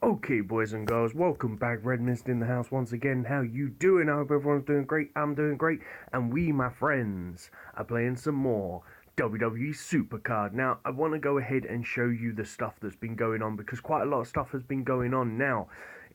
Okay, boys and girls, welcome back. Redmissed in the house once again. How you doing? I hope everyone's doing great. I'm doing great, and we, my friends, are playing some more WWE Supercard. Now, I want to go ahead and show you the stuff that's been going on because quite a lot of stuff has been going on. Now,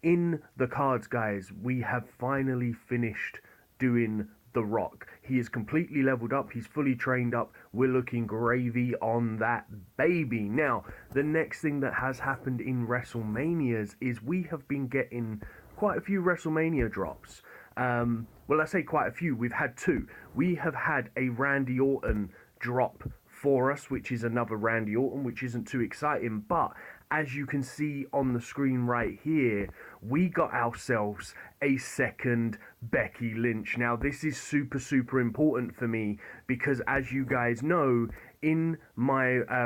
in the cards, guys, we have finally finished doing the Rock. He is completely leveled up. He's fully trained up. We're looking gravy on that baby. Now, the next thing that has happened in WrestleManias is we have been getting quite a few WrestleMania drops. Well, I say quite a few. We've had two. We have had a Randy Orton drop for us, which is another Randy Orton, which isn't too exciting. But as you can see on the screen right here, we got ourselves a second Becky Lynch. Now, this is super important for me because, as you guys know, in my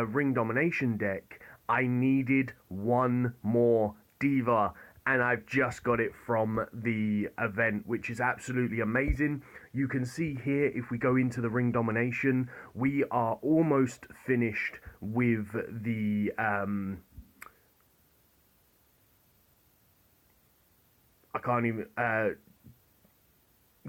Ring Domination deck, I needed one more diva, and I've just got it from the event, which is absolutely amazing. You can see here, if we go into the Ring Domination, we are almost finished with the I can't even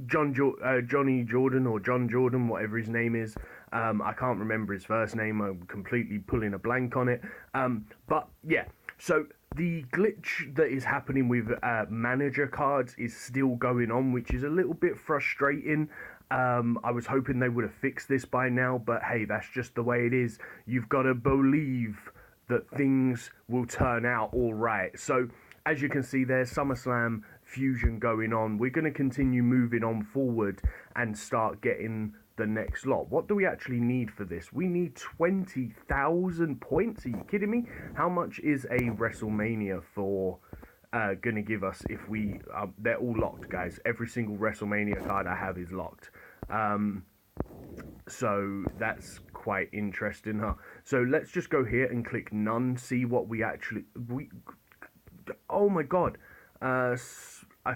Johnny Jordan or John Jordan, whatever his name is. I can't remember his first name. I'm completely pulling a blank on it. But yeah, so the glitch that is happening with manager cards is still going on, which is a little bit frustrating. I was hoping they would have fixed this by now, but hey, that's just the way it is. You've got to believe that things will turn out all right. So, as you can see, there's SummerSlam Fusion going on. We're going to continue moving on forward and start getting the next lot. What do we actually need for this? We need 20,000 points. Are you kidding me? How much is a WrestleMania for gonna give us if we they're all locked, guys. Every single WrestleMania card I have is locked. So that's quite interesting, huh? So let's just go here and click none, see what we oh my god. I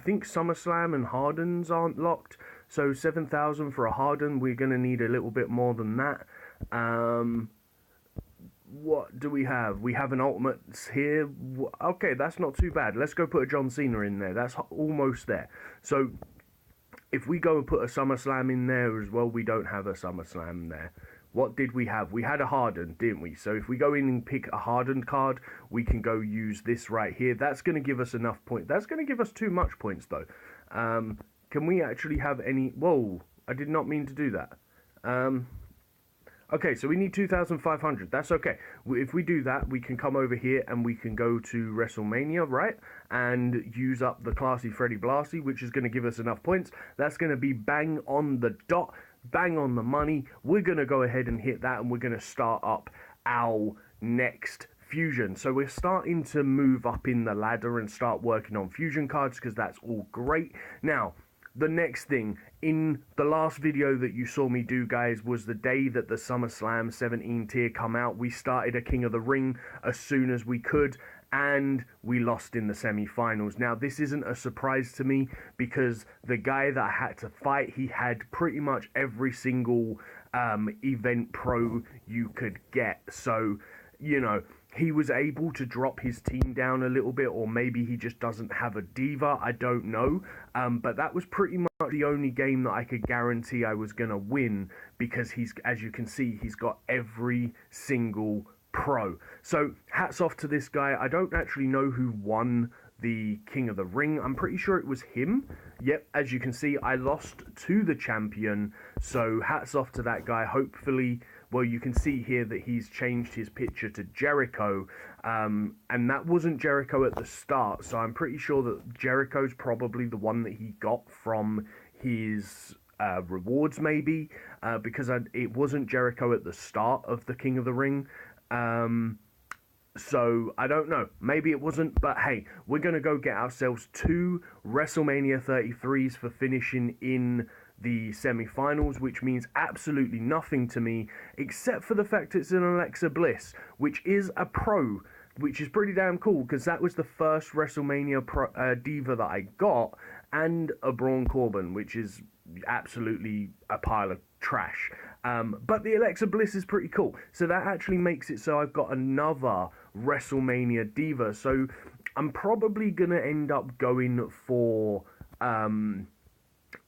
think SummerSlam and Harden's aren't locked. So 7,000 for a Harden. We're going to need a little bit more than that. What do we have? We have an Ultimates here. Okay, that's not too bad. Let's go put a John Cena in there. That's almost there. So if we go and put a SummerSlam in there as well, we don't have a SummerSlam there. What did we have? We had a Harden, didn't we? So if we go in and pick a Harden card, we can go use this right here. That's going to give us enough points. That's going to give us too much points, though. Can we actually have any... Whoa, I did not mean to do that. Okay, so we need 2,500. That's okay. If we do that, we can come over here and we can go to WrestleMania, right? And use up the Classy Freddy Blassie, which is going to give us enough points. That's going to be bang on the dot, bang on the money. We're going to go ahead and hit that, and we're going to start up our next Fusion. So we're starting to move up in the ladder and start working on Fusion cards because that's all great. Now, the next thing, in the last video that you saw me do, guys, was the day that the SummerSlam 17 tier come out. We started a King of the Ring as soon as we could, and we lost in the semi-finals. Now, this isn't a surprise to me because the guy that I had to fight, he had pretty much every single event pro you could get. So, you know, he was able to drop his team down a little bit, or maybe he just doesn't have a diva, I don't know. But that was pretty much the only game that I could guarantee I was going to win because he's, as you can see, he's got every single pro. So hats off to this guy. I don't actually know who won the King of the Ring. I'm pretty sure it was him. Yep, as you can see, I lost to the champion. So hats off to that guy. Hopefully, well, you can see here that he's changed his picture to Jericho. And that wasn't Jericho at the start. So I'm pretty sure that Jericho's probably the one that he got from his rewards, maybe. Because it wasn't Jericho at the start of the King of the Ring. So, I don't know. Maybe it wasn't, but hey, we're going to go get ourselves 2 WrestleMania 33s for finishing in the semi-finals, which means absolutely nothing to me, except for the fact it's an Alexa Bliss, which is a pro, which is pretty damn cool, because that was the first WrestleMania diva that I got, and a Braun Corbin, which is absolutely a pile of trash. But the Alexa Bliss is pretty cool. So that actually makes it so I've got another WrestleMania diva. So I'm probably gonna end up going for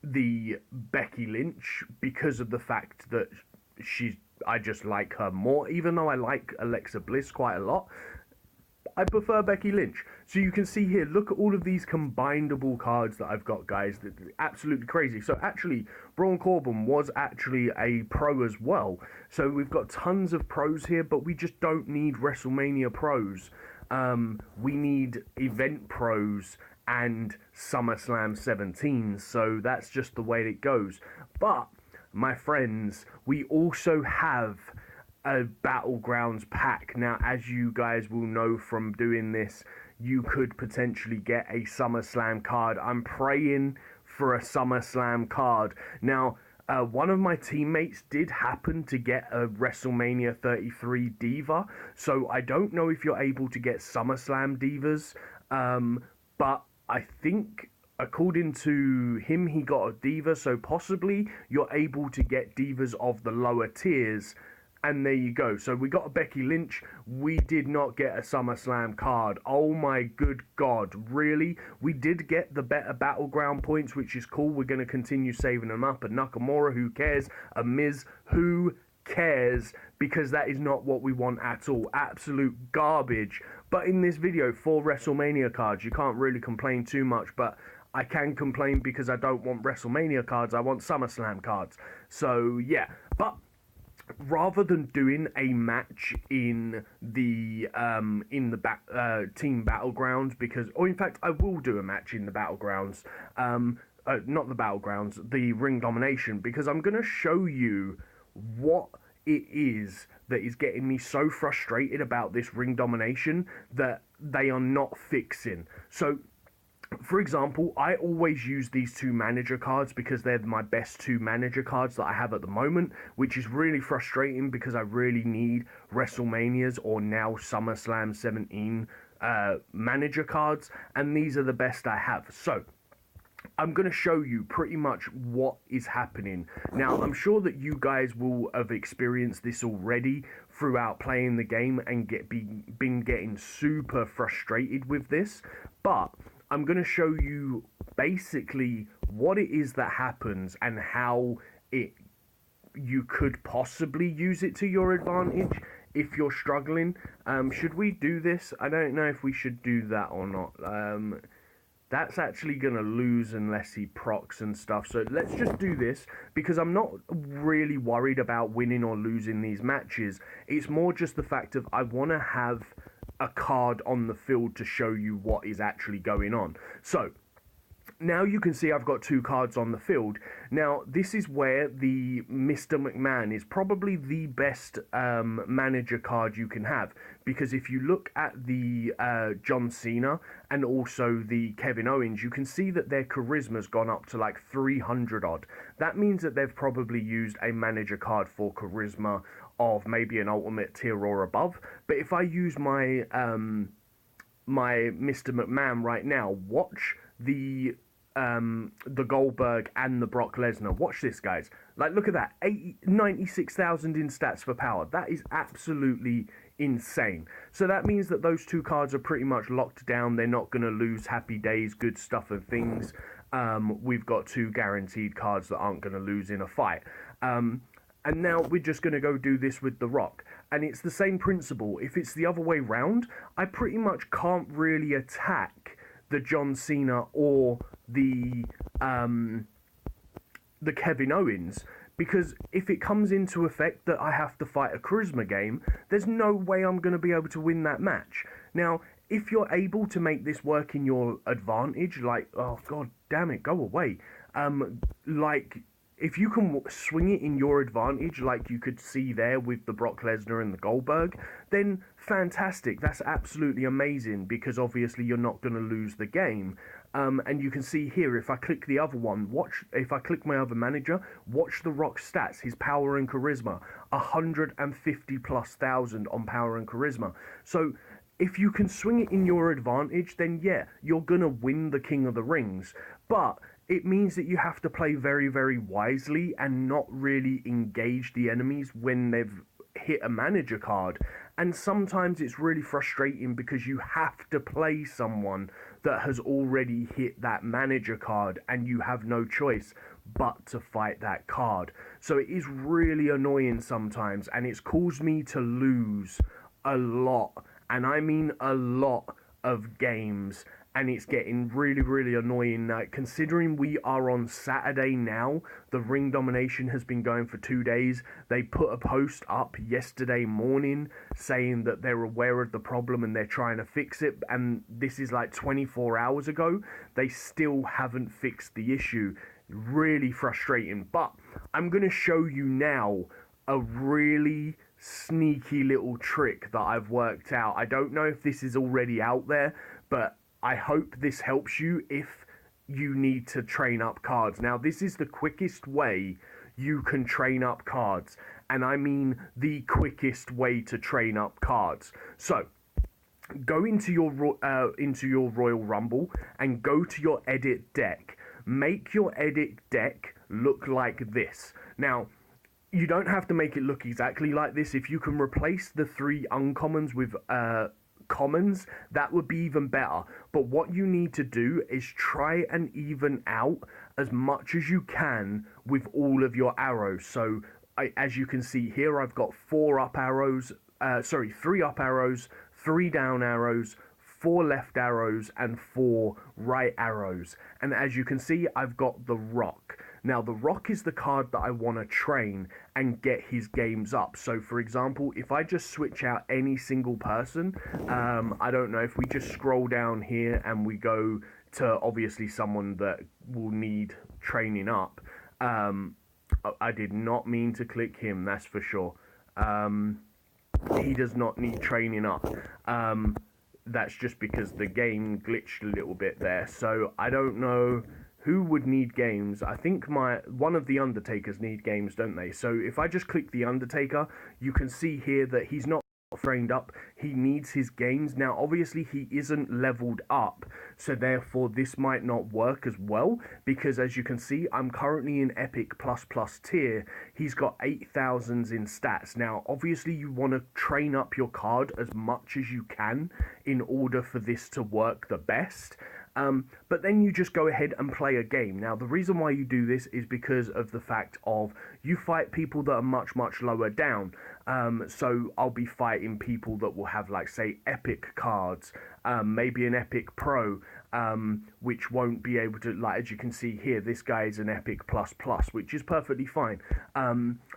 the Becky Lynch because of the fact that I just like her more, even though I like Alexa Bliss quite a lot. I prefer Becky Lynch. So you can see here, look at all of these combinable cards that I've got, guys. That absolutely crazy. So actually, Braun Corbin was actually a pro as well. So we've got tons of pros here, but we just don't need WrestleMania pros. We need event pros and SummerSlam 17. So that's just the way it goes. But, my friends, we also have a Battlegrounds pack. Now, as you guys will know from doing this, you could potentially get a SummerSlam card. I'm praying for a SummerSlam card. Now, one of my teammates did happen to get a WrestleMania 33 Diva, so I don't know if you're able to get SummerSlam Divas, but I think according to him, he got a Diva, so possibly you're able to get Divas of the lower tiers. And there you go. So we got a Becky Lynch. We did not get a SummerSlam card. Oh my good God. Really? We did get the better Battleground points, which is cool. We're going to continue saving them up. A Nakamura, who cares? A Miz, who cares? Because that is not what we want at all. Absolute garbage. But in this video, 4 WrestleMania cards, you can't really complain too much. But I can complain because I don't want WrestleMania cards. I want SummerSlam cards. So yeah. But rather than doing a match in the team battlegrounds, because, or in fact, I will do a match in the battlegrounds, not the battlegrounds, the ring domination, because I'm going to show you what it is that is getting me so frustrated about this ring domination that they are not fixing. So, for example, I always use these 2 manager cards because they're my best 2 manager cards that I have at the moment, which is really frustrating because I really need WrestleManias or now SummerSlam 17 manager cards, and these are the best I have. So, I'm going to show you pretty much what is happening. Now, I'm sure that you guys will have experienced this already throughout playing the game and been getting super frustrated with this, but I'm going to show you basically what it is that happens and how you could possibly use it to your advantage if you're struggling. Should we do this? I don't know if we should do that or not. That's actually going to lose unless he procs and stuff. So let's just do this because I'm not really worried about winning or losing these matches. It's more just the fact of I want to have a card on the field to show you what is actually going on. So now you can see I've got 2 cards on the field. Now this is where the Mr. McMahon is probably the best manager card you can have, because if you look at the John Cena and also the Kevin Owens, you can see that their charisma's gone up to like 300 odd. That means that they've probably used a manager card for charisma of maybe an ultimate tier or above. But if I use my my Mr. McMahon right now, watch the Goldberg and the Brock Lesnar. Watch this, guys. Like, look at that. 96,000 in stats for power. That is absolutely insane. So that means that those 2 cards are pretty much locked down. They're not going to lose. Happy days, good stuff and things. We've got 2 guaranteed cards that aren't going to lose in a fight. And now we're just going to go do this with The Rock. And it's the same principle. If it's the other way round, I pretty much can't really attack the John Cena or the Kevin Owens, because if it comes into effect that I have to fight a charisma game, there's no way I'm going to be able to win that match. Now, if you're able to make this work in your advantage, like, oh god damn it, go away, like, if you can swing it in your advantage, like you could see there with the Brock Lesnar and the Goldberg, then fantastic. That's absolutely amazing, because obviously you're not going to lose the game. And you can see here, if I click the other one, if I click my other manager, watch the Rock's stats, his power and charisma, 150,000+ on power and charisma. So if you can swing it in your advantage, then yeah, you're going to win the King of the Rings. But it means that you have to play very, very wisely and not really engage the enemies when they've hit a manager card. And sometimes it's really frustrating because you have to play someone that has already hit that manager card and you have no choice but to fight that card. So it is really annoying sometimes, and it's caused me to lose a lot, and I mean a lot of games, and it's getting really, really annoying now. Considering we are on Saturday now, the Ring Domination has been going for 2 days. They put a post up yesterday morning saying that they're aware of the problem and they're trying to fix it, and this is like 24 hours ago. They still haven't fixed the issue. Really frustrating, but I'm going to show you now a really sneaky little trick that I've worked out. I don't know if this is already out there, but I hope this helps you if you need to train up cards. Now, this is the quickest way you can train up cards, and I mean the quickest way to train up cards. So, go into your Royal Rumble and go to your edit deck. Make your edit deck look like this. Now, you don't have to make it look exactly like this. If you can replace the 3 uncommons with commons, that would be even better. But what you need to do is try and even out as much as you can with all of your arrows. So as you can see here, I've got 3 up arrows, 3 down arrows, 4 left arrows, and 4 right arrows. And as you can see, I've got the Rock. Now, the Rock is the card that I want to train and get his games up. So, for example, if I just switch out any single person, I don't know, if we just scroll down here and we go to, obviously, someone that will need training up. I did not mean to click him, that's for sure. He does not need training up. That's just because the game glitched a little bit there. So, I don't know who would need games. I think one of the Undertakers need games, don't they? So if I just click the Undertaker, you can see here that he's not trained up. He needs his games. Now, obviously, he isn't leveled up, so therefore this might not work as well, because as you can see, I'm currently in Epic plus tier. He's got 8,000s in stats. Now, obviously, you want to train up your card as much as you can in order for this to work the best. But then you just go ahead and play a game. Now, the reason why you do this is because of the fact of you fight people that are much lower down. So I'll be fighting people that will have, like, say, epic cards, maybe an epic pro, which won't be able to, like, as you can see here, this guy is an epic plus, which is perfectly fine.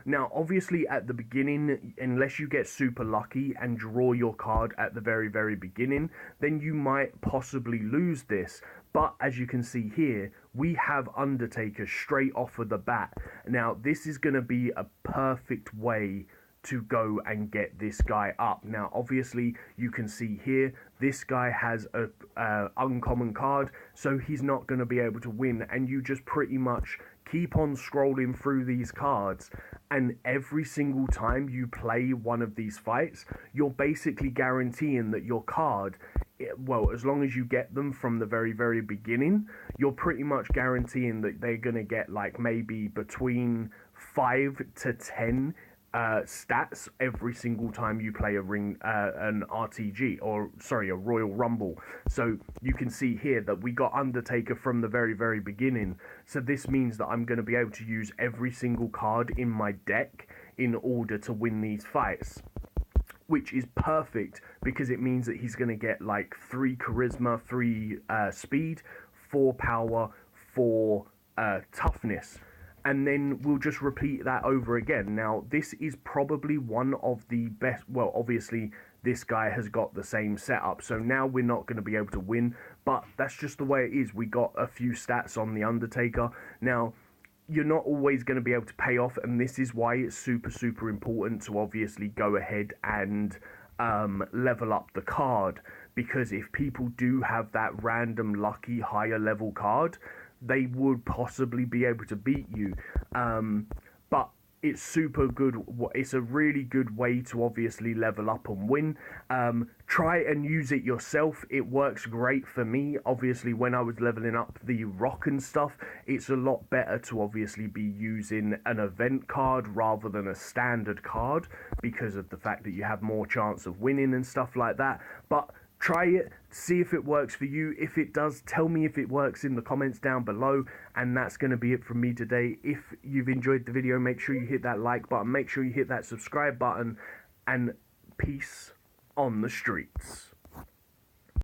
Now, obviously, at the beginning, unless you get super lucky and draw your card at the very beginning, then you might possibly lose this. But as you can see here, we have Undertaker straight off of the bat. Now, this is going to be a perfect way to go and get this guy up. Now, obviously, you can see here, this guy has a uncommon card, so he's not going to be able to win, and you just pretty much keep on scrolling through these cards, and every single time you play one of these fights, you're basically guaranteeing that your card, well, as long as you get them from the very beginning, you're pretty much guaranteeing that they're going to get, like, maybe between 5 to 10 stats every single time you play an RTG, or sorry, a Royal Rumble. So you can see here that we got Undertaker from the very beginning. So this means that I'm going to be able to use every single card in my deck in order to win these fights, which is perfect because it means that he's going to get like 3 charisma, 3 speed, 4 power, 4 toughness. And then we'll just repeat that over again. Now, this is probably one of the best. Well, obviously, this guy has got the same setup. So now we're not going to be able to win. But that's just the way it is. We got a few stats on the Undertaker. Now, you're not always going to be able to pay off. And this is why it's super important to obviously go ahead and level up the card. Because if people do have that random lucky higher level card, they would possibly be able to beat you. But it's super good. It's a really good way to obviously level up and win. Try and use it yourself. It works great for me. Obviously, when I was leveling up the rock and stuff, it's a lot better to obviously be using an event card rather than a standard card because of the fact that you have more chance of winning and stuff like that. But try it, see if it works for you. If it does, tell me if it works in the comments down below. And that's going to be it from me today. If you've enjoyed the video, make sure you hit that like button, make sure you hit that subscribe button, and peace on the streets.